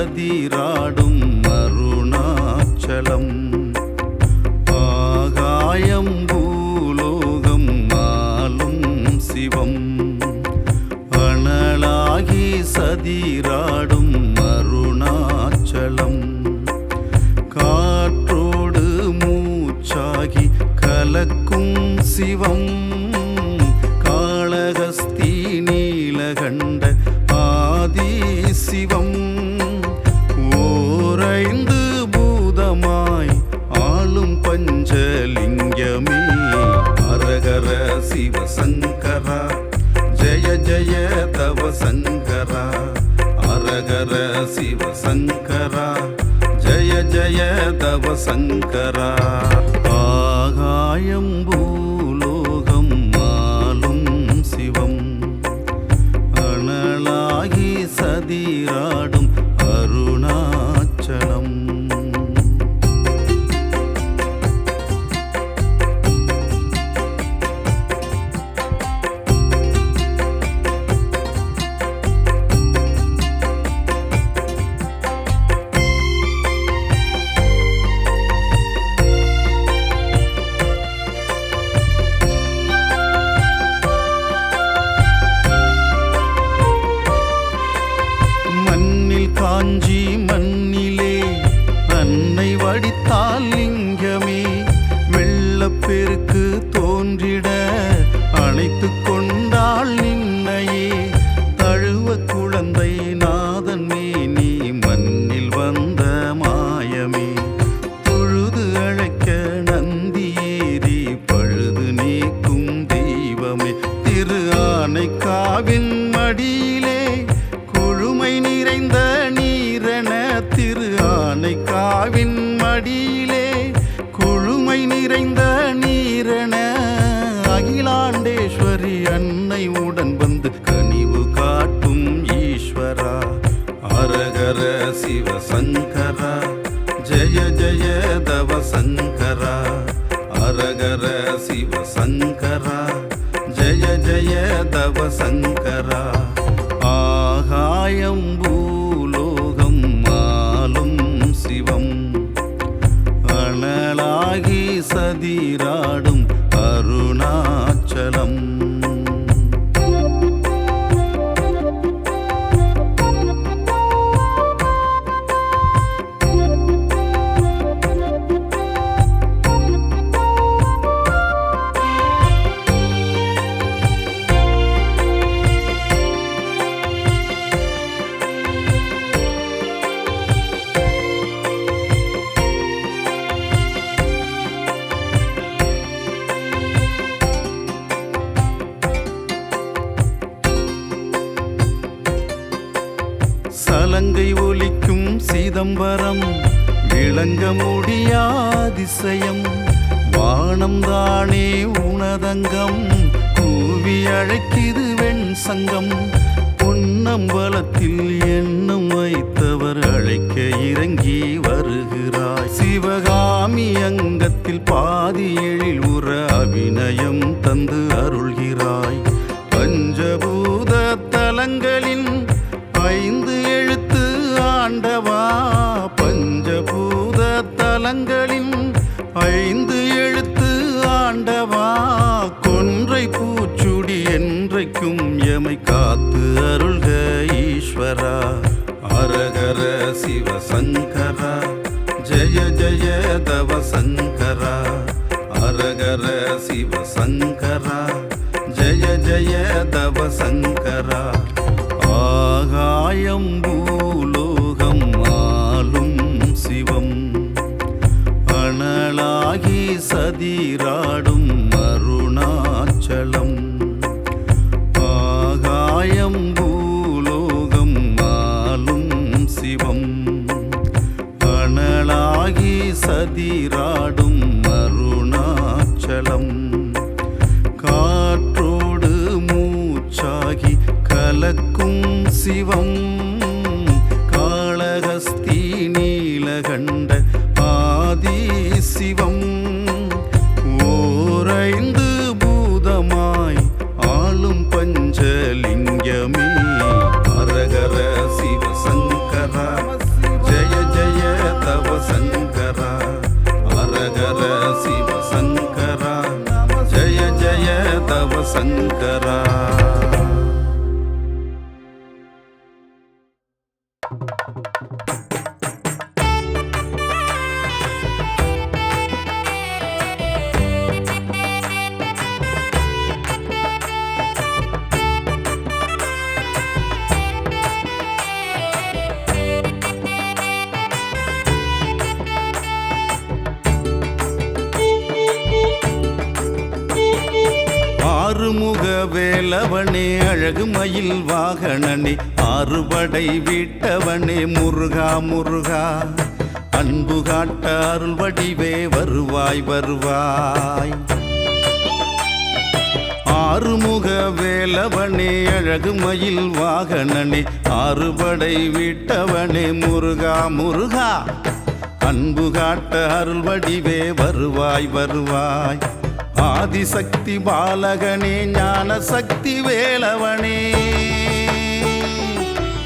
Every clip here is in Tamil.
சதிராடும் அருணாச்சலம். ஆகாயம் பூலோகம் ஆளும் சிவம். அனலாகி சதிராடும் அருணாச்சலம். காற்றோடு மூச்சாகி கலக்கும் சிவம். காளகஸ்தி நீலகண்ட ஆதி சிவம். ஓரைந்து பூதமாய் ஆளும் பஞ்சலிங்கமே. ஹரஹர சிவசங்கரா ஜய ஜய தவ சங்கரா. ஹரஹர சிவசங்கரா ஜய ஜய தவ சங்கரா. ஆகாயம் பூலோகம் ஆளும் சிவம். அனலாகி சதிராடும் அருணாச்சலம். காஞ்சி மண்ணிலே அன்னை வடித்தால் லிங்கமே. வெள்ளப்பெருக்கு தோன்றிட அணைத்து கொண்டாள் நின்னையே. தழுவ குழந்தை நாதன் மேனி மண்ணில் வந்த மாயமே. தொழுது அழைக்க நந்தி ஏறி பழுது நீக்கும் தெய்வமே. திரு ஆனைக்காவின் மடியிலே கொழுமை நிறைந்த நீரென. திரு ஆனைக்காவின் மடியிலே கொழுமை நிறைந்த நீரென. அகிலாண்டேஸ்வரி அன்னை உடன் வந்து கனிவு காட்டும் ஈஸ்வரா. ஹரஹர சிவசங்கரா ஜய ஜய தவ சங்கரா. ஹரஹர சிவசங்கரா ஜய ஜய தவ சங்கரா. ஆகாயம் பூலோகம் ஆளும் சிவம். அனலாகி சதிராடும் அருணாச்சலம். சலங்கை ஒலிக்கும் சிதம்பரம் விளங்க முடியாதிசயம். வானம் தானே உனதங்கம் கூவி அழைக்கிது வெண் சங்கம். பொன்னம்பலத்தில் எண்ணம் வைத்தவர் அழைக்க இறங்கி வருகிறாய். சிவகாமி அங்கத்தில் பாதி எழில் உற அபிநயம் தந்து அருள்கிறாய். பஞ்சபூத தலங்களின் 5 எழுத்து ஆண்டவா. பஞ்சபூத தலங்களின் 5 எழுத்து ஆண்டவா. கொன்றை பூச்சுடி என்றைக்கும் எமை காத்து அருள்க ஈஸ்வரா. ஹரஹர சிவசங்கரா ஜய ஜய தவ சங்கரா. ஹரஹர சிவசங்கரா ஜய ஜய தவ சங்கரா. ஆகாயம் பூலோகம் ஆளும் சிவம். அனலாகி சதிராடும் அருணாச்சலம். ஆகாயம் பூலோகம் ஆளும் சிவம். அனலாகி சதிராடும் அருணாச்சலம். காற்றோடு மூச்சாகி கலக்கும் சிவம். காளகஸ்தி நீலகண்ட ஆதி சிவம். ஓரைந்து பூதமாய் ஆளும் பஞ்சலிங்கமே. ஹரஹர சிவசங்கரா சங்கரா. ஆறுமுக வேலவனே அழகு மயில் வாகனனே ஆறுபடை வீட்டவனே முருகா முருகா அன்பு காட்ட அருள் வடிவே வருவாய் வருவாய். ஆறுமுக வேலவனே அழகு மயில் வாகனனே ஆறுபடை வீட்டவனே முருகா முருகா அன்பு காட்ட அருள் வடிவே வருவாய் வருவாய். ஆதிசக்தி பாலகனே ஞான சக்தி வேலவனே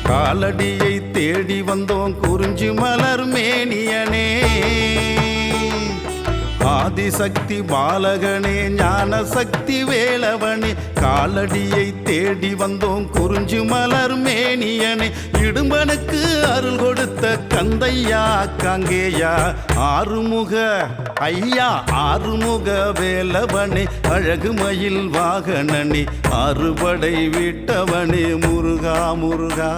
காலடியை தேடி வந்தோம் குறிஞ்சி மலர் மேனியனே. ஆதிசக்தி பாலகனே ஞான சக்தி வேலவனே காலடியை தேடி வந்தோம் குறிஞ்சி மலர் மேனியனே. இடும்பனுக்கு அருள் கொடுத்த கந்தையா காங்கேயா ஆறுமுக ஐயா ஆறுமுக வேலவனே அழகு மயில் வாகனனே ஆறுபடை வீட்டவனே முருகா முருகா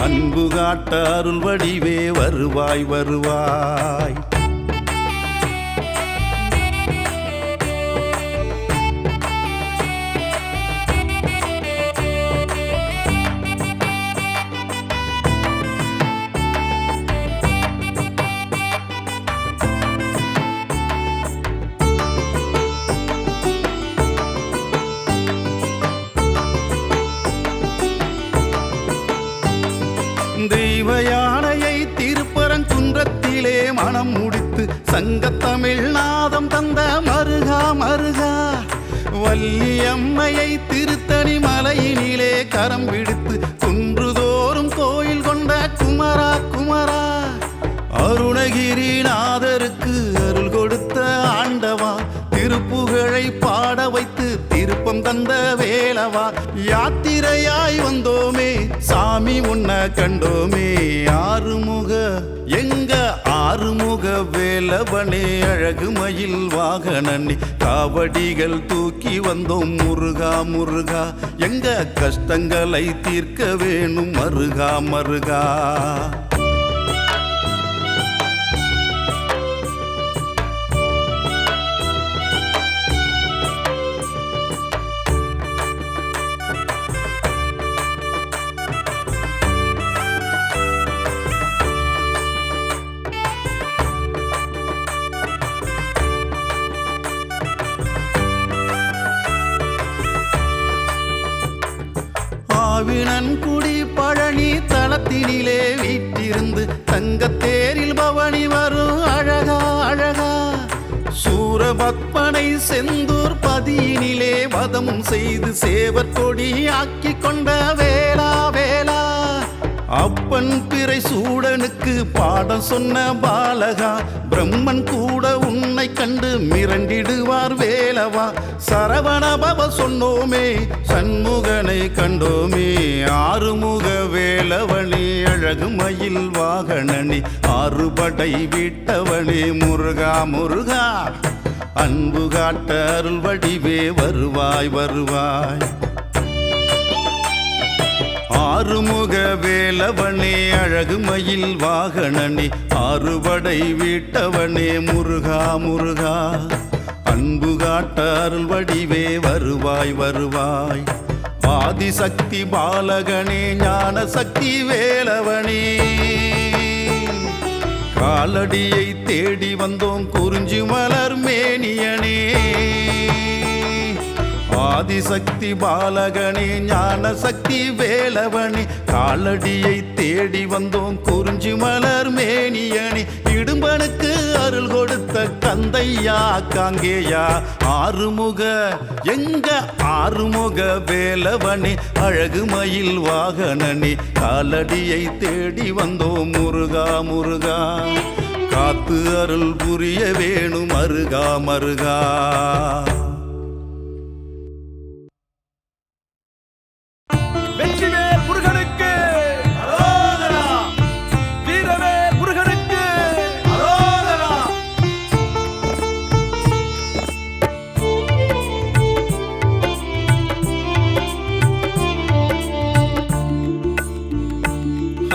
அன்பு காட்ட அருள் வடிவே வருவாய் வருவாய். தெய்வ யானையை திருப்பரங்குன்றத்திலே மனம் முடித்து சங்கத்தமிழ் நாதம் தந்த மருகா மருகா வள்ளியம்மையை திருத்தணி மலையினிலே கரம் பிடித்து குன்றுதோறும் கோயில் கொண்ட குமரா குமரா அருணகிரிநாதருக்கு அருள் கொடுத்த ஆண்டவா திருப்புகழை பாட வைத்து திருப்பம் தந்த வேலவா. யாத்திரையாய் வந்தோமே சாமி உன்னை கண்டோமே ஆறுமுக எங்க ஆறுமுக வேலவனே அழகு மயில் வாகனனே காவடிகள் தூக்கி வந்தோம் முருகா முருகா எங்க கஷ்டங்களை தீர்க்க வேணும் மருகா மருகா. ஆவினன்குடி பழனி தளத்தினிலே வீட்டிருந்து தங்கத்தேரில் பவனி வரும் அழகா அழகா சூரபத்மனை செந்தூர் பதியினிலே வதம் செய்து சேவர் கொடி ஆக்கி கொண்ட வேளா வேளா அப்பன் பிறை சூடனுக்கு பாடம் சொன்ன பாலகா பிரம்மன் கூட உன்னை கண்டு மிரண்டிடுவார் வேலவா. சரவணபவ சொன்னோமே சண்முகனை கண்டோமே ஆறுமுக வேலவனே அழகு மயில் வாகனனே ஆறுபடை வீட்டவனே முருகா முருகா அன்பு காட்ட அருள் வடிவே வருவாய் வருவாய். ஆறுமுக வேலவனே அழகு மயில் வாகனனே ஆறுபடை வீட்டவனே முருகா முருகா அன்பு காட்ட அருள் வடிவே வருவாய் வருவாய். ஆதிசக்தி பாலகனே ஞான சக்தி வேலவனே காலடியை தேடி வந்தோம் குறிஞ்சி மலர் மேனியனே. ஆதிசக்தி பாலகனே ஞான சக்தி வேலவனே காலடியை தேடி வந்தோம் குறிஞ்சி மலர் மேனியனே. இடும்பனுக்கு அருள் கொடுத்த கந்தையா காங்கேயா ஆறுமுக எங்க ஆறுமுக வேலவனே அழகு மயில் வாகனனே காலடியை தேடி வந்தோம் முருகா முருகா காத்து அருள் புரிய வேணும் மருகா மருகா.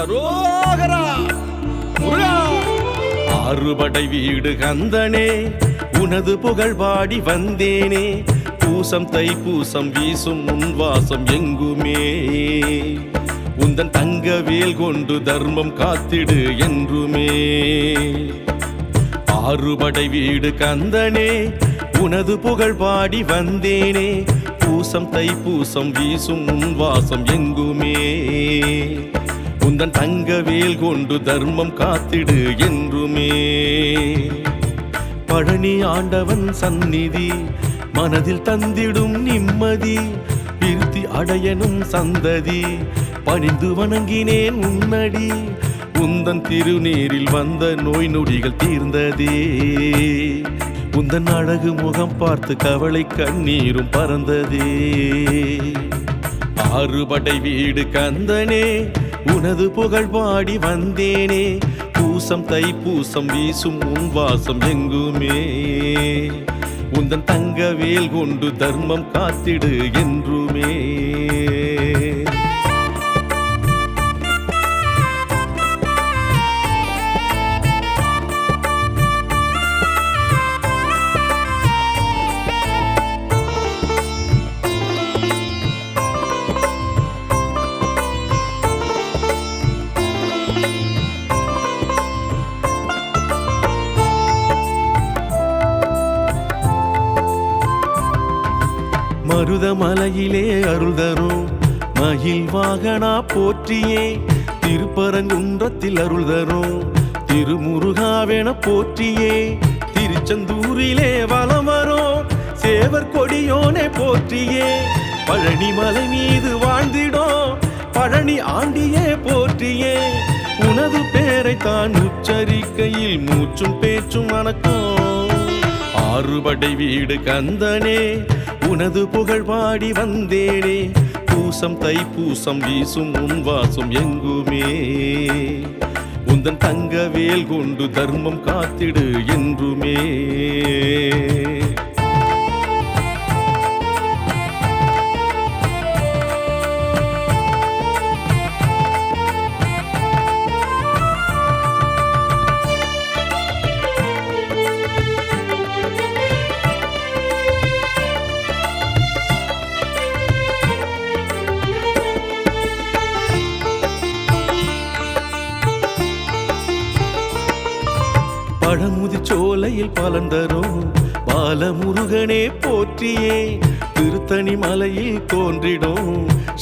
அரோகரா முருகா. ஆறுபடை வீடு கந்தனே உனது புகழ் பாடி வந்தேனே, பூசம் தைப்பூசம் வீசும் உன் வாசம் எங்குமே. உந்தன் தங்க வேல் கொண்டு தர்மம் காத்திடு என்றுமே. ஆறுபடை வீடு கந்தனே உனது புகழ் பாடி வந்தேனே, பூசம் தைப்பூசம் வீசும் உன் வாசம் எங்குமே. உந்தன் தங்க வேல் கொண்டு தர்மம் காத்திடு என்றுமே. பழனி ஆண்டவன் சந்நிதி மனதில் தந்திடும் நிம்மதி, விருத்தி அடையனும் சந்ததி பணிந்து வணங்கினேன் உன்னடி. உந்தன் திருநீரில் வந்த நோய் நொடிகள் தீர்ந்ததே, உந்தன் அழகு முகம் பார்த்து கவலை கண்ணீரும் பறந்ததே. ஆறுபடை வீடு கந்தனே உனது புகழ் பாடி வந்தேனே, பூசம் தைப்பூசம் வீசும் உன் வாசம் எங்குமே. உந்தன் தங்க வேல் கொண்டு தர்மம் காத்திடு என்றுமே. மருதமலையிலே அருள் தரும் மயில் வாகனா போற்றியே, திருப்பரங்குன்றத்தில் அருள் தரும் திருமுருகாவென போற்றியே. திருச்செந்தூரிலே வலம் வரும் சேவர் கொடியோனே போற்றியே, பழனி மலை மீது வாழ்ந்திடும் பழனி ஆண்டியே போற்றியே. உனது பேரை தான் உச்சரிக்கையில் மூச்சும் பேச்சும் வணக்கம். ஆறுபடை வீடு கந்தனே உனது புகழ் பாடி வந்தேனே, பூசம் தைப்பூசம் வீசும் உன் வாசம் எங்குமே. உந்தன் தங்க வேல் கொண்டு தர்மம் காத்திடு என்றுமே. பழமுதிர் சோலையில் பலந்தரும் பாலமுருகனே போற்றியே, திருத்தணி மலையில் தோன்றிடும்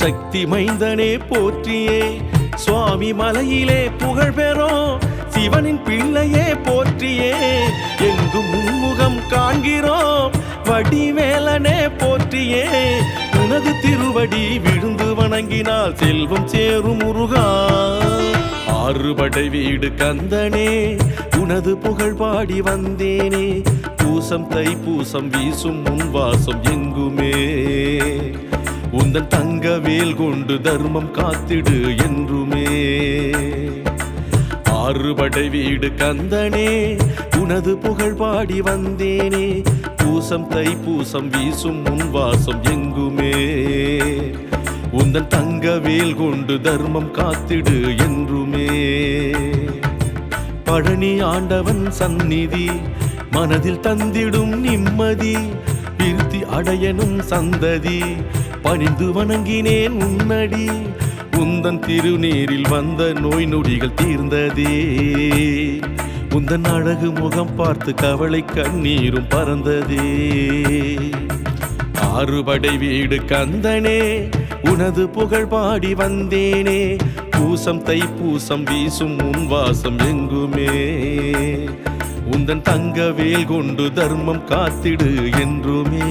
சக்தி மைந்தனே போற்றியே. சுவாமி மலையிலே புகழ் பெறும் சிவனின் பிள்ளையே போற்றியே. எங்கும் முன்முகம் காண்கிறோம் வடிவேலனே போற்றியே. உனது திருவடி விழுந்து வணங்கினால் செல்வம் சேரும் முருகா. ஆறுபடை வீடு கந்தனே உனது புகழ் பாடி வந்தேனே, பூசம் தைப்பூசம் வீசும் உன் வாசம் எங்குமே. உந்தன் தங்க வேல் கொண்டு தர்மம் காத்திடு என்றுமே. ஆறுபடை வீடு கந்தனே உனது புகழ் பாடி வந்தேனே, பூசம் தைப்பூசம் வீசும் உன் வாசம் எங்குமே. உந்தன் தங்க வேல் கொண்டு தர்மம் காத்திடு என்றுமே. பழனி ஆண்டவன் சந்நிதி மனதில் தந்திடும் நிம்மதி, விருத்தி அடையனும் சந்ததி பணிந்து வணங்கினேன் உன்னடி. உந்தன் திருநீரில் வந்த நோய் நொடிகள் தீர்ந்ததே, உந்தன் அழகு முகம் பார்த்து கவலை கண்ணீரும் பறந்ததே. ஆறுபடை வீடு கந்தனே உனது புகழ் பாடி வந்தேனே, பூசம் தைப்பூசம் வீசும் உன் வாசம் எங்குமே. உந்தன் தங்க வேல் கொண்டு தர்மம் காத்திடு என்றுமே.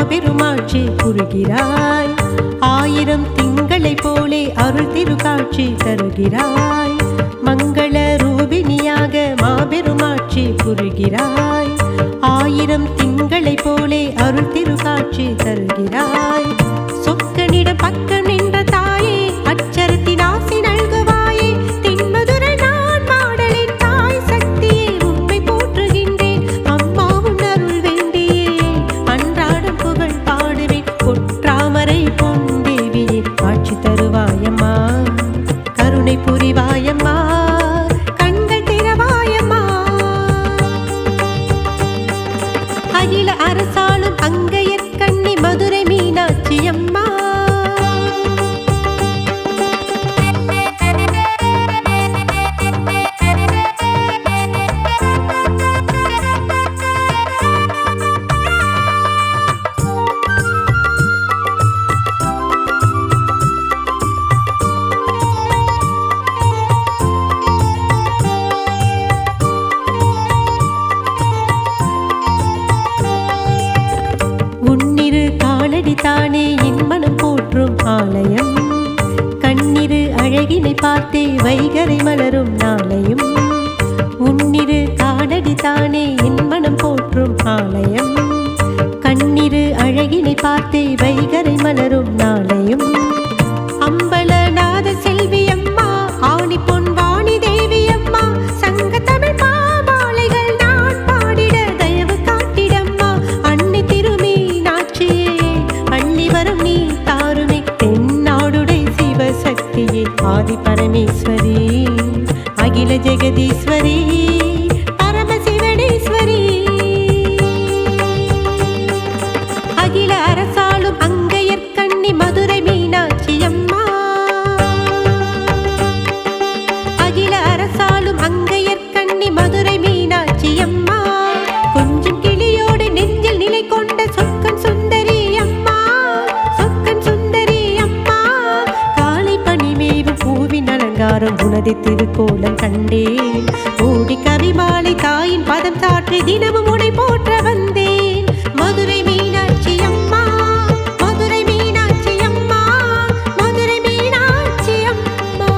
மாபெருமாட்சி புரிகிறாய். 1000 திங்களைப் போலே அருள் திருக்காட்சி தருகிறாய். மங்கள ரூபிணியாக மாபெருமாட்சி புரிகிறாய். 1000 திங்களைப் போலே அருள் திருக்காட்சி தருகிறாய். சொக்கனிடம் பக்கம் நின்ற தாயே, அச்சரத்தின் ஆசி நல்குவாயே. தென்மதுரை நான் மாடலின் தாய் சக்தியே, உம்மை போற்றுகின்றேன். அம்மா உன் அருள் வேண்டியே அன்றாடம் புகழ் பாடுவேன். பொற்றாமரை பொன் தேவியே, காட்சி தருவாயம்மா, கருணை புரிவாயம்மா, கண்கள் திறவாயம்மா. அகில அரசாளும் அங்கையற்கண்ணி மதுரை மீனாட்சி அம்மா. உன்னிரு காலடித்தானே என் மனம் போற்றும் ஆலயம். கண்ணிரு அழகினை பார்த்தே வைகரை மலரும் நாளையும். உன்னிரு காலடித்தானே என் மனம் போற்றும் ஆலயம். கண்ணிரு அழகினை பார்த்தே வைகரை மலரும் நாளையும். அம்பலநாத செல்வி அம்மா, ஆணி பொன் வாணி தேவி அம்மா. சங்க தமிழ் பாமாலைகள் நான் பாடிட தயவு காட்டிடம்மா. அன்னை திருமீனாட்சியே, அள்ளி வரும் நீ தாருமே. தென்னாடுடை சிவசக்தியே, ஆதி பரமேஸ்வரி, அகில ஜெகதீஸ்வரி, பரமசிவனேஸ்வரி. அகில அரசாளும் அங்கையற்கண்ணி மதுரை மீனாட்சி அம்மா. அகில அரசாளும் அங்கையற்கண்ணி மதுரை மீனாட்சி அம்மா. கொஞ்சம் கிளியோடு நெஞ்சில் நிலை கொண்ட சொக்கன் சுந்தரி அம்மா, சொக்கன் சுந்தரி அம்மா. காலை பனி மேவும் பூவின் அலங்காரம் உனது திருக்கோலம் கண்டேன். ஓடி கவிமாலை தாயின் பதம் சாற்றி தினமும் உனை போற்ற வந்தேன். மதுரை மீனாட்சி அம்மா, மதுரை மீனாட்சி அம்மா, மதுரை மீனாட்சி அம்மா.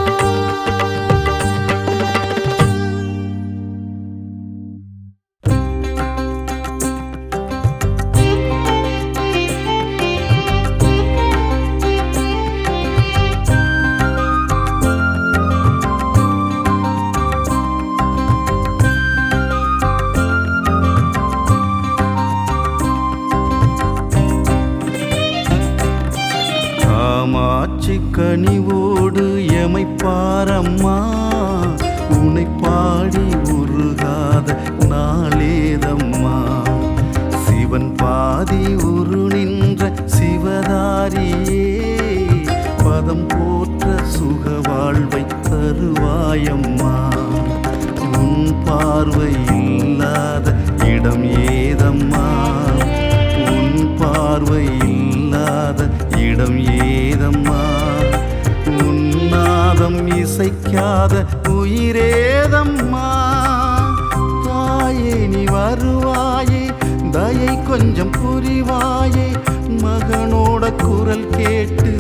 காமாட்சி கனிவோடு எமைப்பாரம்மா, உனை பாடி உருகாத நாளேதம்மா. சிவன் பாதி உரு நின்ற சிவதாரியே, பதம் போற்ற சுக வாழ்வை தருவாயம்மா. உன் பார்வை இல்லாத இடம் ஏதம்மா, உன் பார்வை இல்லாத இடம் ஏதம்மா. உன்னாதம் இசைக்காத உயிரேதம்மா. தாயே நீ வருவாயே, தயை கொஞ்சம் புரிவாயே. மகனோட குரல் கேட்டு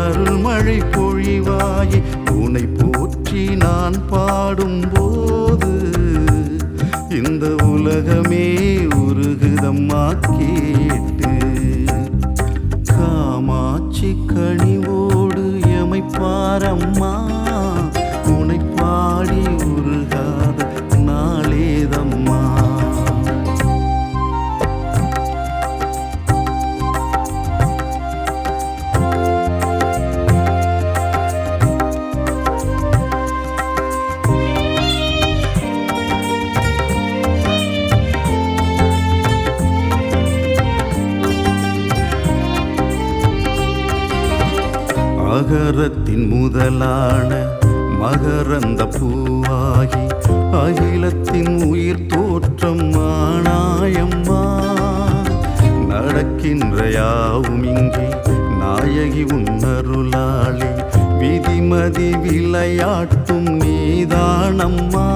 அருள்மழை பொழிவாயே. உன்னை போற்றி நான் பாடும்போது இந்த உலகமே உருகுதம்மா கேட்டு. காமாட்சி கனிவோடு எமைப்பாரம்மா, உனை பாடி உருகாத நாளேதம்மா. அகரத்தின் முதலான மகரந்த பூவாகி அகிலத்தின் உயிர் தோற்றம் ஆனாயம்மா. நடக்கின்ற யாவும் இங்கே நாயகி உன்னருளாளி. விதிமதி விளையாட்டும் நீதானம்மா.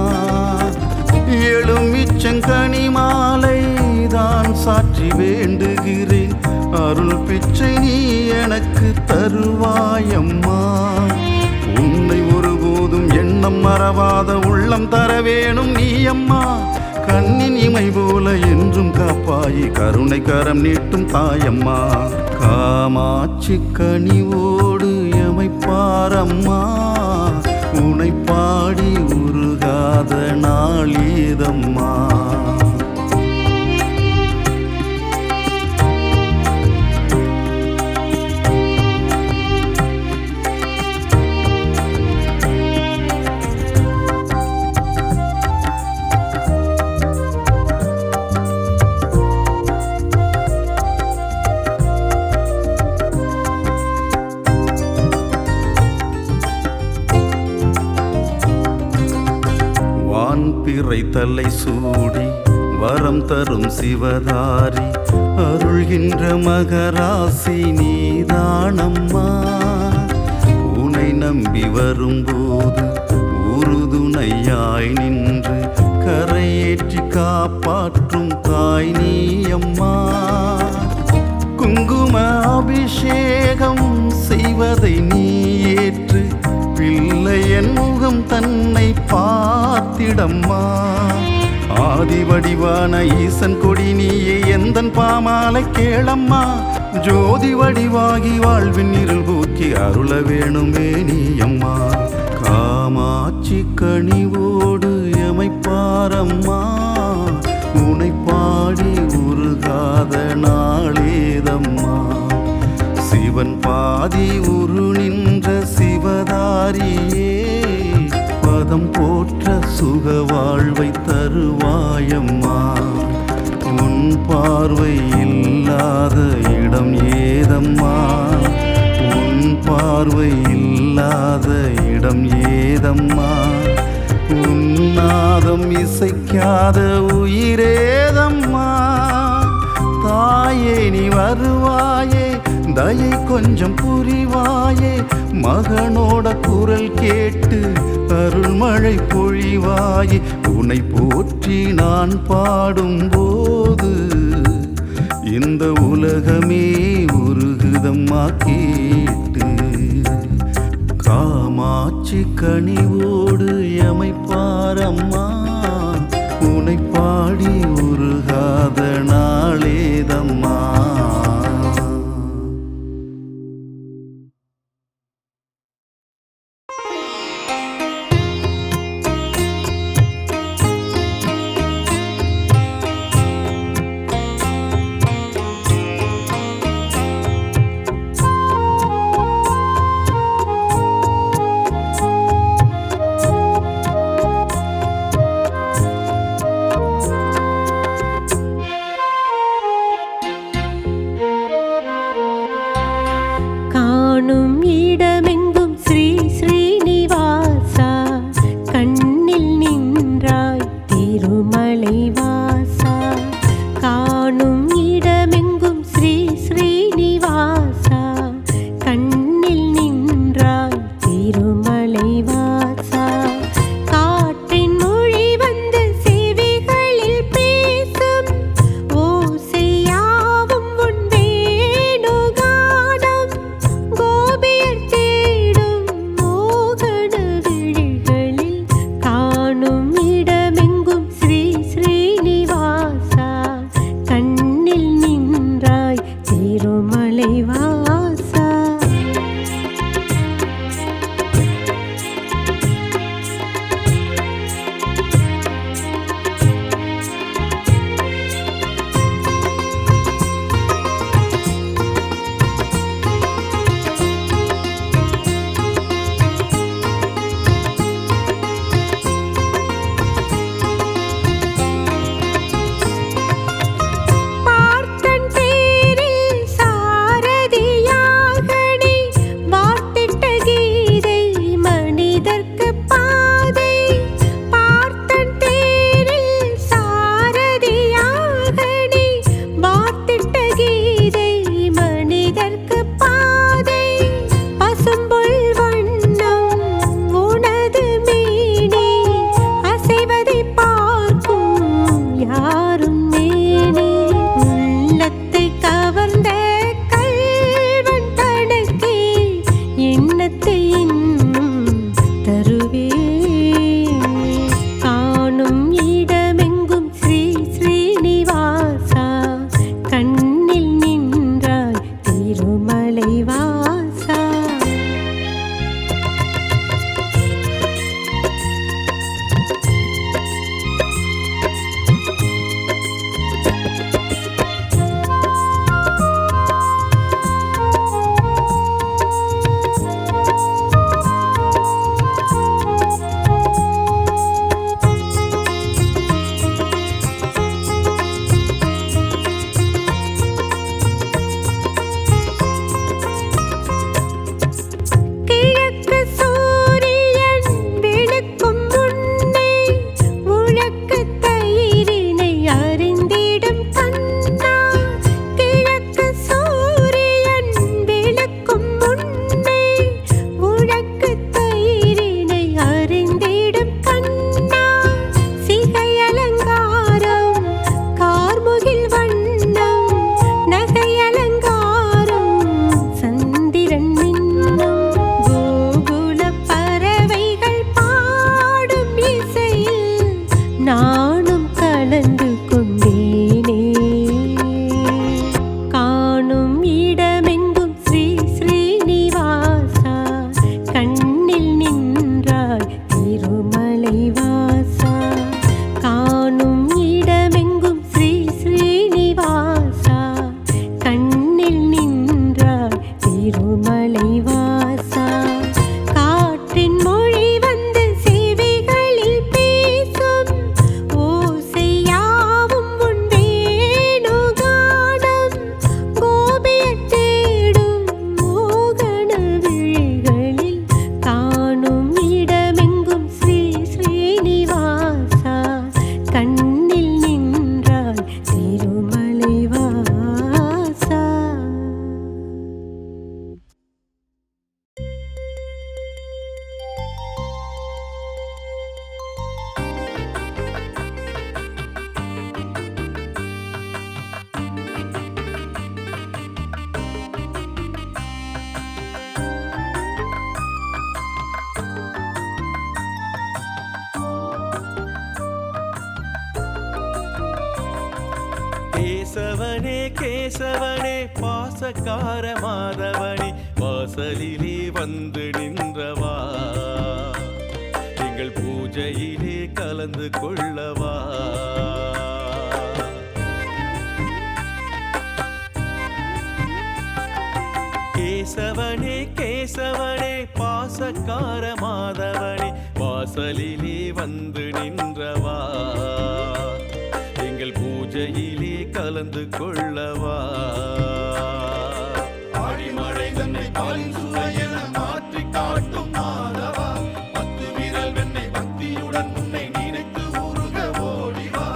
எழுமிச்சங்கனி மாலை தான் சாற்றி வேண்டுகிறேன். பிச்சை நீ எனக்கு தருவாயம்மா. உன்னை ஒருபோதும் எண்ணம் மறவாத உள்ளம் தர வேணும் நீ அம்மா. கண்ணின் இமை போல என்றும் காப்பாயி கருணை கரம் நீட்டும் தாயம்மா. காமாட்சி கனிவோடு எமைப்பாரம்மா. உனை பாடி உருகாத நாளேதம்மா. பிறை தலை சூடி வரம் தரும் சிவதாரி அருள்கின்ற மகராசி நீதானம்மா. உனை நம்பி வரும்போது உறுதுணையாய் நின்று கரையேற்றி காப்பாற்றும் தாய் நீ அம்மா. குங்கும அபிஷேகம் செய்வதை நீ ஏற்று பிள்ளை என் முகம் தன்னை பார்த்திடம்மா. ஆதி வடிவான ஈசன் கொடி நீயே எந்தன் பாமாலை கேளம்மா. ஜோதி வடிவாகி வாழ்வின் இருள் போக்கி அருள வேணுமே நீ அம்மா. காமாட்சி கனிவோடு எமைப்பாரம்மா. உனை பாடி உருகாத நாளேதம்மா. சிவன் பாதி உரு நின்ற சிவதாரியே பதம் போற்ற சுக வாழ்வை தருவாயம்மா. உன் பார்வை இல்லாத இடம் ஏதம்மா. உன் பார்வை இல்லாத இடம் ஏதம்மா. உன்னாதம் இசைக்காத உயிரேதம்மா. தாயே நீ வருவாயே தயை கொஞ்சம் புரிவாயே. மகனோட குரல் கேட்டு அருள்மழை பொழிவாயே. உன்னை போற்றி நான் பாடும்போது இந்த உலகமே உருகுதம்மா கேட்டு. காமாட்சி கனிவோடு எமைப்பாரம்மா. உன்னை பாடி உருகாத நாளேதம்மா. கேசவனே பாசக்கார மாதவனே வாசலிலே வந்து நின்றவா எங்கள் பூஜையிலே கலந்து கொள்ளவா கேசவனே கேசவனே பாசக்கார மாதவனே வாசலிலே வந்து நின்றவா எங்கள் பூஜையிலே கலந்து கொள்ளவா ஆழிமழை தன்னை பாலின் சுவையென மாற்றி காட்டும் மாதவா பத்து வீரல் வெண்ணை பக்தியுடன் உன்னை நினைத்து உருக ஓடிவா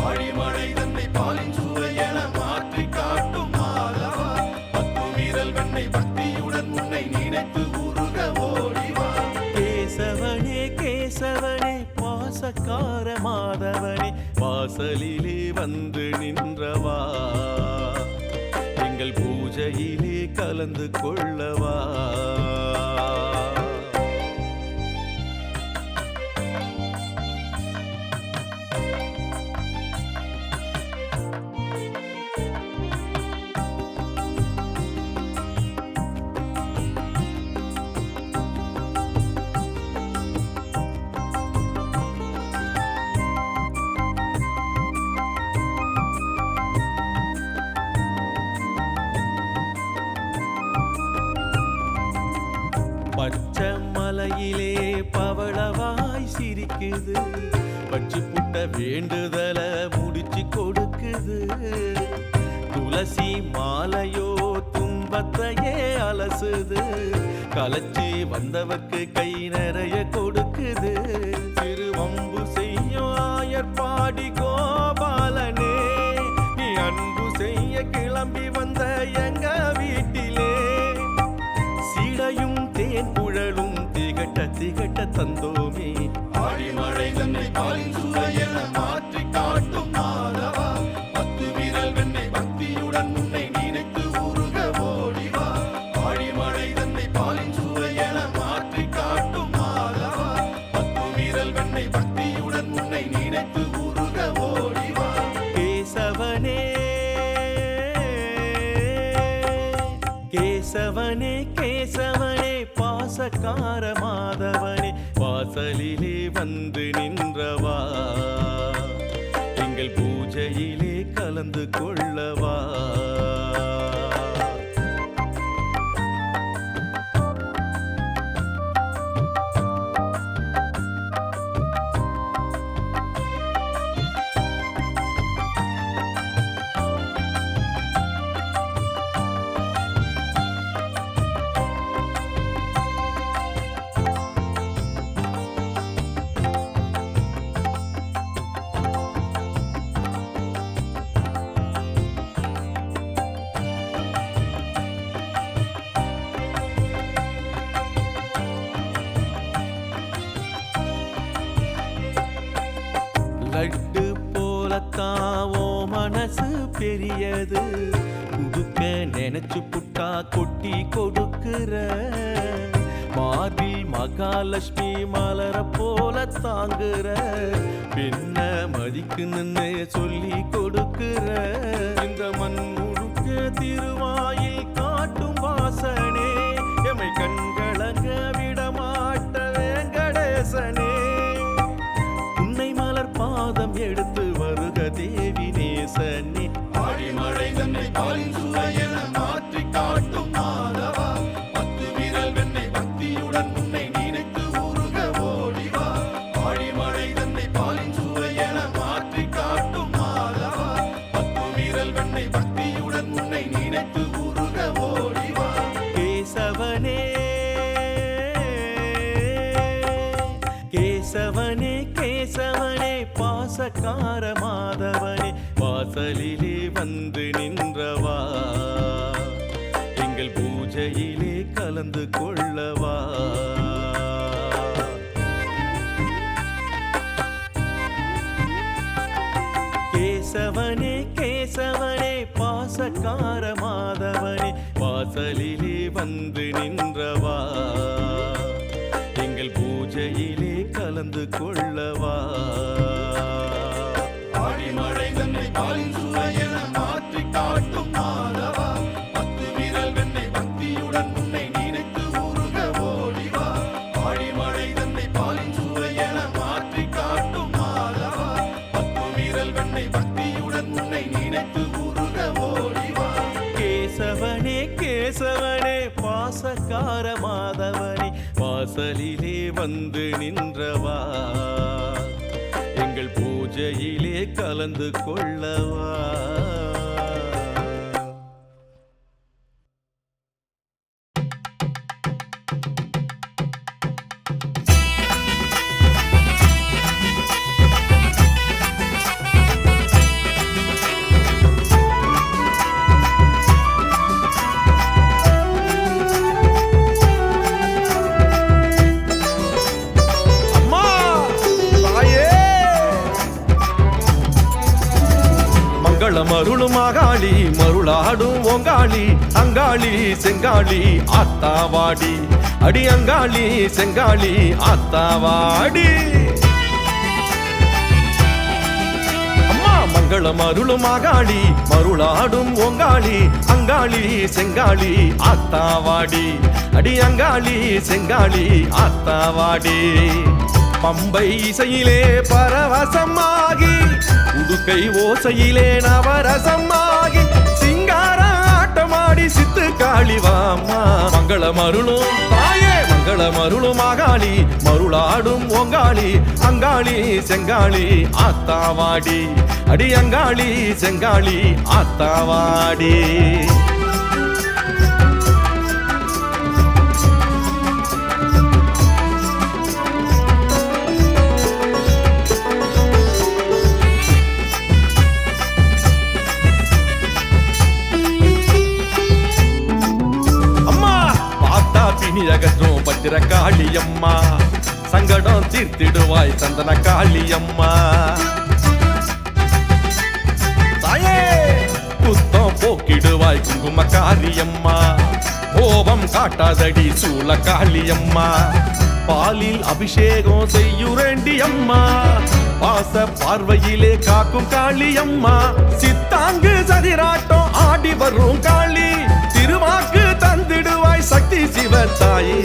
ஆழிமழை தன்னை பாலின் சுவையென மாற்றி காட்டும் மாதவா பத்து வீரல் வெண்ணை பக்தியுடன் உன்னை நினைத்து உருக ஓடிவா கேசவனே கேசவனே பாசக்கார மாதவனே வாசலிலே வந்து நின்றவா எங்கள் பூஜையிலே கலந்து கொள்ளவா பச்சை மலையிலே பவளவாய் சிரிக்குது பச்சு புட்ட வேண்டுதல முடிச்சு கொடுக்குது துளசி மாலையோ துன்பத்தையே அலசுது கலச்சி வந்தவர்க்கு கை நிறைய கொடுக்குது திருவம்பு செய்யும் ஆயர்பாடி கோபாலனே நீ அன்பு செய்ய கிளம்பி வந்த எங்க வீட்டிலே சீடையும் தேன் குழலும் திகட்ட திகட்ட தந்தோமே ஆழிமழை தன்னை பாலின் சுவையென மாற்றி காட்டும் மாதவா பத்து வீரல் வெண்ணை பக்தியுடன் உன்னை நினைத்து உருக ஓடிவா ஆழிமழை தன்னை பாலின் சுவையென மாற்றி காட்டும் மாதவா பத்து வீரல் வெண்ணை பக்தியுடன் உன்னை நினைத்து உருக ஓடிவா கேசவனே கேசவனே கேசவனே பாசக்கார மாதவனே வாசலிலே வந்து நின்றவா எங்கள் பூஜையிலே கலந்து கொள்ளவா லட்டு போலத்தாவோ மனசு பெரியது குடுக்க நினைச்சு புட்டா கொட்டி கொடுக்கிற மார்பில் மகாலட்சுமி மலர போல தாங்குற பெண்ண மதிக்குன்னு சொல்லி கொடுக்கிற இந்த மண் முழுக்க திருவாயில் காட்டும் வாசனே எமை கண்களங்க விடமாட்ட வேங்கடேசனே உன்னை மலர் பாதம் எடுத்து வருக தேவி நேசனே ஆழிமழை தன்னை பாலின் சுவையென மாற்றி காட்டும் மாதவா பத்து வீரல் வெண்ணை பக்தியுடன் உன்னை நினைத்து உருக ஓடிவா ஆழிமழை தன்னை பாலின் சுவையென மாற்றி காட்டும் மாதவா பத்து வீரல் வெண்ணை பக்தியுடன் உன்னை நினைத்து உருக ஓடிவா கேசவனே கேசவனே கேசவனே பாசக்கார மாதவனே வாசலிலே வந்து நின்றவா எங்கள் பூஜையிலே கலந்து கொள்ளவா கேசவனே கேசவனே பாசக்கார மாதவனே வாசலிலே வந்து நின்றவா எங்கள் பூஜையிலே கலந்து கொள்ளவா ஆழிமழை தன்னை பாலின் சுவையென மாற்றி காட்டும் கேசவனே பாசக்கார மாதவனே வாசலிலே வந்து நின்றவா எங்கள் பூஜையிலே கலந்து கொள்ளவா. மருளும் மகாளி மருளாடும் ஓங்காளி அங்காளி செங்காளி ஆத்தாவாடி அடி அங்காளி செங்காளி ஆத்தாவாடி. அம்மா மங்களம் அருளும் மகாளி மருளாடும் ஓங்காளி அங்காளி செங்காளி ஆத்தாவாடி அடி அங்காளி செங்காளி ஆத்தாவாடி. பம்பை இசையிலே பரவசமாகி உடுக்கை ஓசையிலே நவரசமாகி சிங்கார ஆட்டமாடி சித்து காளிவாமா மங்களம் அருளும் தாயே மங்களம் அருளும் மகாளி மருளாடும் ஓங்காளி அங்காளி செங்காளி ஆத்தாவாடி அடி அங்காளி செங்காளி ஆத்தாவாடி. அகற்றும் பத்திர காளியம்மா சங்கடம் தீர்த்திடுவாய் சந்தன காளியம்மா. தாயே குத்தம் போக்கிடுவாய் குங்கும காளியம்மா கோபம் காட்டாதடி சூள காளியம்மா. பாலில் அபிஷேகம் செய்யுரண்டி அம்மா பாச பார்வையிலே காக்கும் காளியம்மா. சித்தாங்கு சதிராட்டம் ஆடி வரும் காளி திருவாக்கு தந்திடுவாய் சக்தி சிவத்தாயே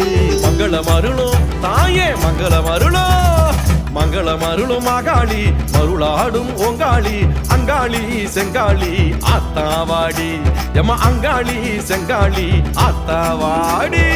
மங்களம் அருளும் தாயே மங்களம் அருளும் மங்களம் அருளும் மகாளி மருளாடும் ஓங்காளி அங்காளி செங்காளி ஆத்தாவாடி எம்ம அங்காளி செங்காளி ஆத்தாவாடி.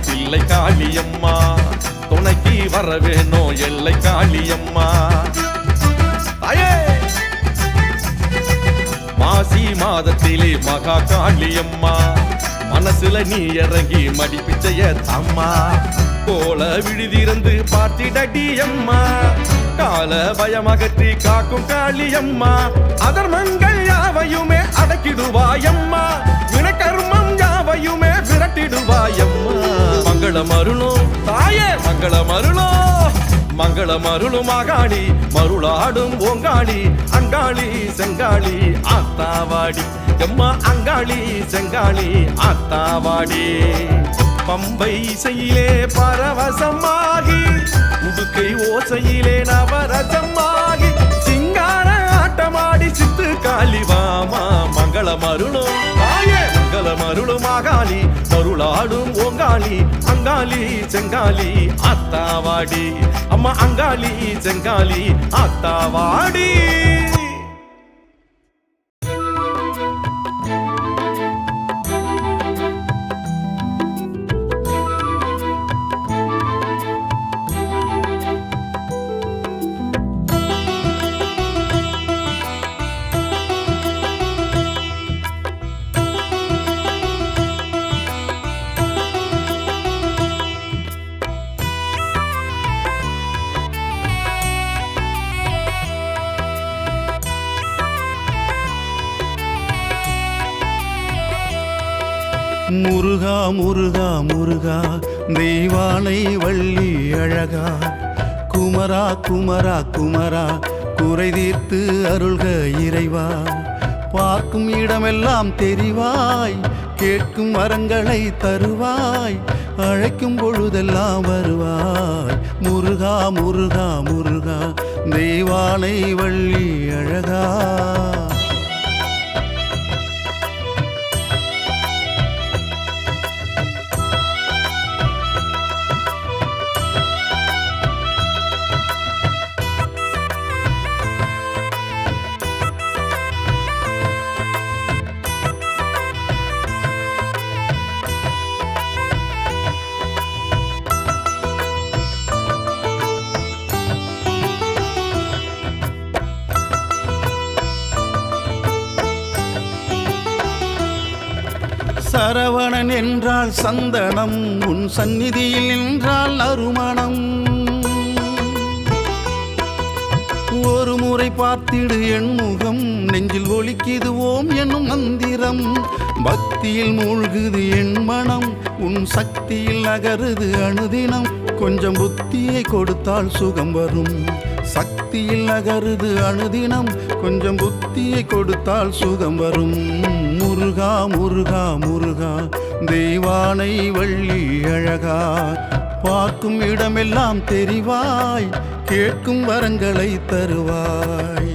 தில்லை காளியம்மா துணைக்கு வர வேணும் எல்லை காளியம்மா. மாசி மாதத்திலே மகா காளியம்மா மனசுல நீ இறங்கி மடி பிச்சைய தாம்மா. கோல விழுதிறந்து பார்த்திடடி அம்மா கால பயமகற்றி காக்கும் காளியம்மா. அதர்மங்கள் யாவையுமே அடக்கிடுவாயம்மா வினக்கர்மம் யாவையுமே விரட்டிடுவாயம்மா. மங்களம் அருளும் தாயே மங்களம் அருளும் மங்களம் அருளும் மகாளி மருளாடும் ஓங்காளி அங்காளி செங்காளி ஆத்தாவாடி எம்மா அங்காளி செங்காளி ஆத்தாவாடி. பம்பை இசையிலே பரவசமாகி உடுக்கை ஓசையிலே நவரசமாகி சிங்கார ஆட்டமாடி சித்து காளிவாமா மங்களம் அருளும் தாயே மங்களம் அருளும் மகாளி மருளாடும் ஓங்காளி அங்காளி செங்காளி ஆத்தாவாடி அம்மா அங்காளி செங்காளி ஆத்தாவாடி. முருகா முருகா முருகா தெய்வானை வள்ளி அழகா குமரா குமரா குமரா குறை தீர்த்து அருள்க இறைவா. பார்க்கும் இடமெல்லாம் தெரிவாய் கேட்கும் வரங்களை தருவாய் அழைக்கும் பொழுதெல்லாம் வருவாய் முருகா முருகா முருகா தெய்வானை வள்ளி அழகா. சரவணன் என்றால் சந்தனம், உன் சந்நிதியில் நின்றால் நறுமணம். ஒரு முறை பார்த்திடு என் முகம், நெஞ்சில் ஒலிக்குது ஓம் என்னும் மந்திரம். பக்தியில் மூழ்குது என் மனம், உன் சக்தியில் நகருது அனுதினம். கொஞ்சம் புத்தியை கொடுத்தால் சுகம் வரும், சக்தியில் நகருது அனுதினம். கொஞ்சம் புத்தியை கொடுத்தால் சுகம் வரும். முருகா முருகா முருகா தெய்வானை வள்ளி அழகா. பார்க்கும் இடமெல்லாம் தெரிவாய், கேட்கும் வரங்களை தருவாய்.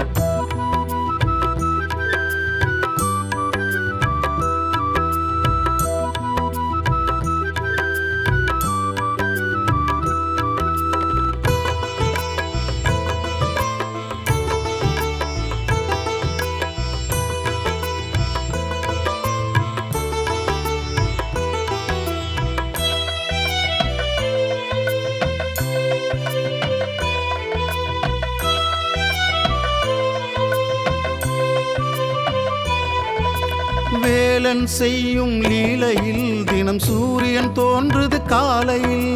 வேலன் செய்யும் லீலையில் தினம் சூரியன் தோன்றுது காலையில்.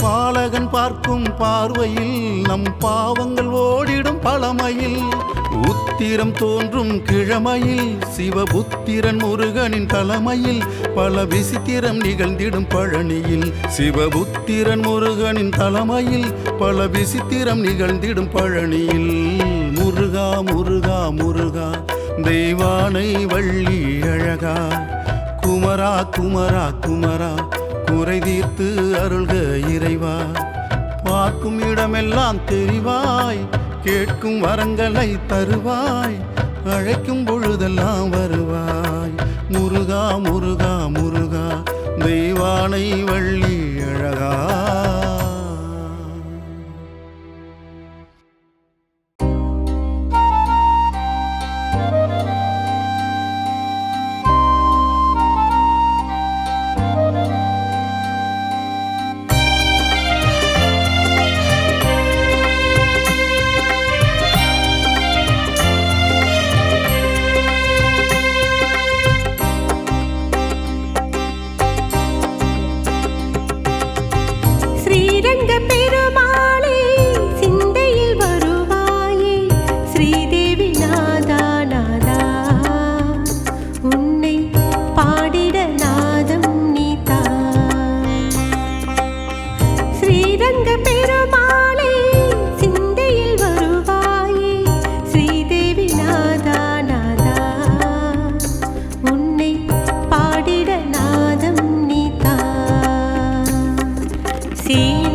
பாலகன் பார்க்கும் பார்வையில் நம் பாவங்கள் ஓடிடும் பழமையில். உத்திரம் தோன்றும் கிழமையில் சிவபுத்திரன் முருகனின் தலைமையில். பல விசித்திரம் நிகழ்ந்திடும் பழனியில், சிவபுத்திரன் முருகனின் தலைமையில். பல விசித்திரம் நிகழ்ந்திடும் பழனியில். முருகா முருகா முருகா தெய்வானை வள்ளி அழகா. குமரா குமரா குமரா குறை தீர்த்து அருள்க இறைவா. பார்க்கும் இடமெல்லாம் தெரிவாய், கேட்கும் வரங்களை தருவாய். அழைக்கும் பொழுதெல்லாம் வருவாய் முருகா முருகா முருகா தெய்வானை வள்ளி அழகா.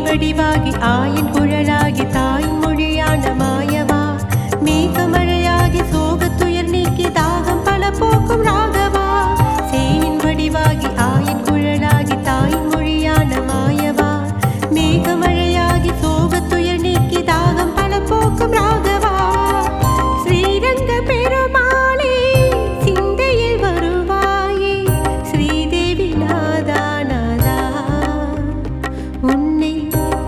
வடிவாகி ஆயின் குழலாகி தாயின் மொழியான மாயவா. மேகமழையாகி சோகத்துயர் நீக்கி தாகம் பல போக்கும் ராகவா. சேயின் வடிவாகி ஆயின் குழலாகி தாயின் மொழியான மாயவா. மேகமழையாகி சோகத்துயர் நீக்கி தாகம் பல போக்கும் ராகவா. ஸ்ரீரங்க பெருமாளே சிந்தையில் வருவாயே. ஸ்ரீதேவி நாதா நாதா உன்னை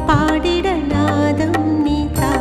பாடிட நாதம் நீதா.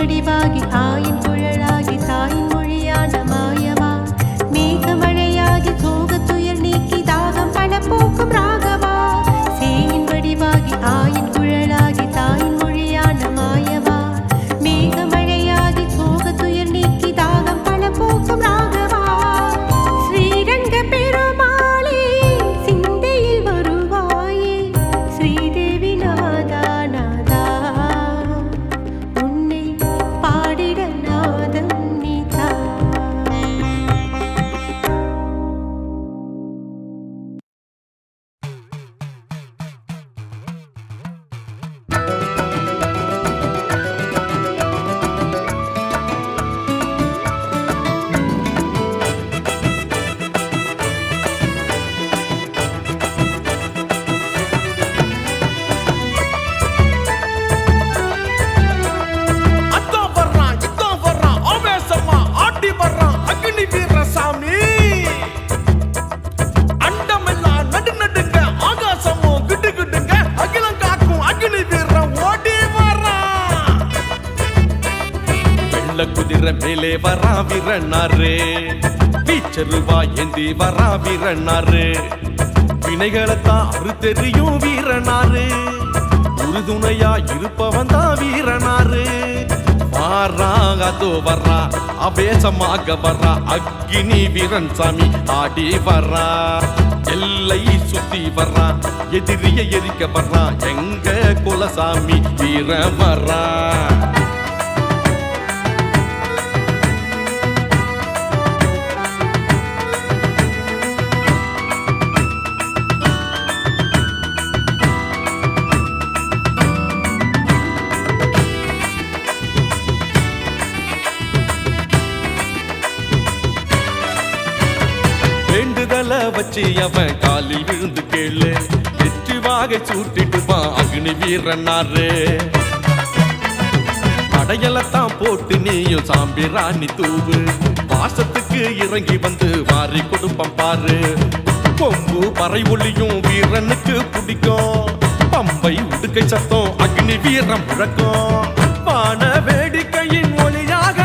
வடிவாகி ஆயின் குழலாகி தாயின் மொழியான மாயவா மேகமழையாகி சோக துயர் நீக்கி தாகம் பல போக்கும் ராகவா சேயின் வடிவாகி ஆயின் குழலாகி தாயின் மொழியான மாயவா மேகமழையாகி சோக துயர் நீக்கி தாகம் பல போக்கும் ராகவா ஸ்ரீரங்க பெருமாளே சிந்தையில் வருவாயே ஸ்ரீதேவி நாதா நாதா உன்னை பாடிட நாதம் நீதா. அதான் வர்றான் இதான் வர்றான் ஆவேசமா ஆட்டி வர்றான் அக்னி வீரசாமி அண்டமெல்லாம் நடு நடுங்க ஆகாசமோ கிட்டு கிட்டுங்க அகிலம் காக்கும் அக்னி வீரன் ஓடி வர்றான் வெள்ள குதிரை மேலே வரா வீரனாரு வீச்சருவா ஏந்தி வரா வீரனாரு வினைகளைத்தான் அறு தெரியும் வீரனாரு உறுதுணையா இருப்பவன் தான் வீரனாரு வாராங்க அதோ வர்றா அபேசமாக வர்றா அக்னி வீரன் சாமி ஆடி வர்றா எல்லை சுத்தி வர்றா எதிரிய எரிக்க வர்றா எங்க குலசாமி வீரன் வர்றா வேண்டுதல வச்சு அவன் காலில் விழுந்து கேளு வெற்றி வாகை சூட்டிட்டு வா அக்னி வீரனாரு படையலத்தான் போட்டு நீயும் சாம்பிராணி தூவு வாசத்துக்கு இறங்கி வந்து வாரி கொடுப்பம் பாரு கொம்பு பறை ஒளியும் வீரனுக்கு பிடிக்கும் பம்பை உடுக்கை சத்தம் அக்னி வீரம் முழக்கம் வான வேடிக்கையின் ஒளியாக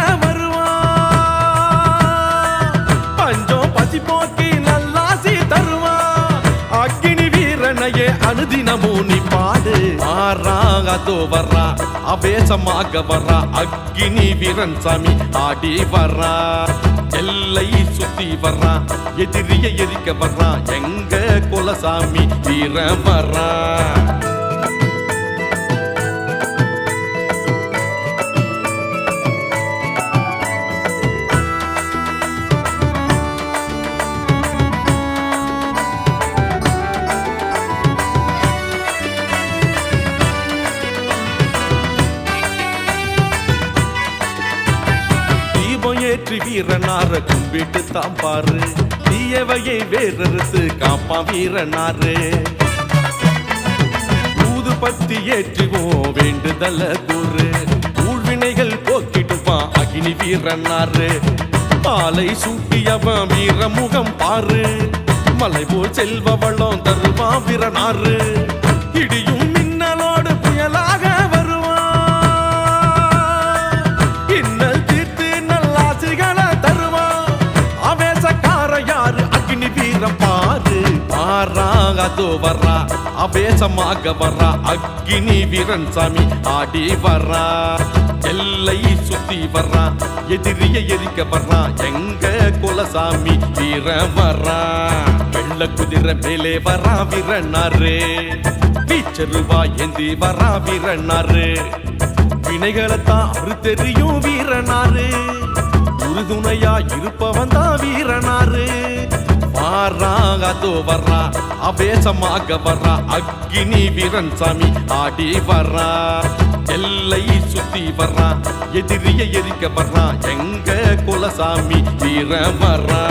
போக்கி நல்லாசி தருவான் அக்னி வீரனையே அனுதினமோ நீ பாடு ஆறாங்கதோ வர்றா அபேசமாக வர்றா அக்னி வீரன் சாமி ஆடி வர்றா எல்லை சுத்தி வர்றா எதிரிய எரிக்க வர்றா எங்க குலசாமி வீரன் வர்றா ஏற்றி வீரனார கும்பிட்டு தாம்பாரு தீயவையை வேறறுத்து காப்பா வீரனாரு ஊது பத்தி ஏற்றுவோம் வேண்டுதல கூறு ஊழ்வினைகள் போக்கிடுவா அக்னி வீரனாரு பாலை சூட்டியவன் வீரமுகம் பாரு மலை போல் செல்வவளம் தருவா வீரனாரு இடியும் மின்னலோடு புயலாக அதோ வர்றா அபேசமாக வர்றா அக்னி வீரன் சாமி ஆடி வர்றா எல்லை சுத்தி வர்றா எதிரிய எரிக்க வர்றா எங்க குலசாமி வீரன் வர்றா வெள்ள குதிரை மேலே வரா வீரனாரு வீச்சருவா ஏந்தி வரா வீரனாரு வினைகளைத்தான் அறு தெரியும் வீரனாரு உறுதுணையா இருப்பவன் தான் வீரனாரு வாராங்கதோ வர்றா அபேசமாக வர்றா அக்னி வீரன் சாமி ஆடி வர்றா எல்லை சுத்தி வர்றா எதிரிய எரிக்க வர்றா எங்க குலசாமி வீரன் வர்றா